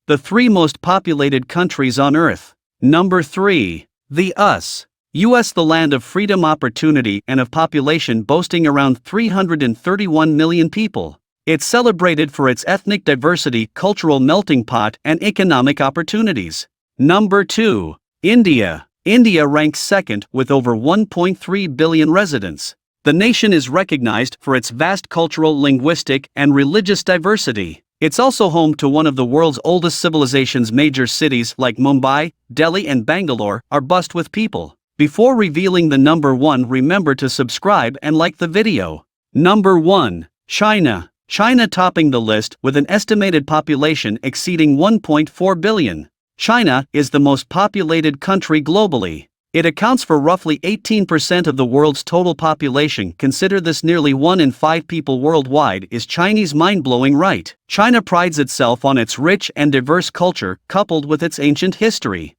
The 3 most populated countries on Earth. Number 3. The U.S. The land of freedom, opportunity, and of population boasting around 331 million people. It's celebrated for its ethnic diversity, cultural melting pot, and economic opportunities. Number 2. India. India ranks second with over 1.3 billion residents. The nation is recognized for its vast cultural, linguistic, and religious diversity. It's also home to one of the world's oldest civilizations. Major cities like Mumbai, Delhi, and Bangalore are buzzed with people. Before revealing the number 1, remember to subscribe and like the video. Number 1. China. China topping the list with an estimated population exceeding 1.4 billion. China is the most populated country globally. It accounts for roughly 18% of the world's total population. Consider this: nearly 1 in 5 people worldwide is Chinese. Mind-blowing, right? China prides itself on its rich and diverse culture, coupled with its ancient history.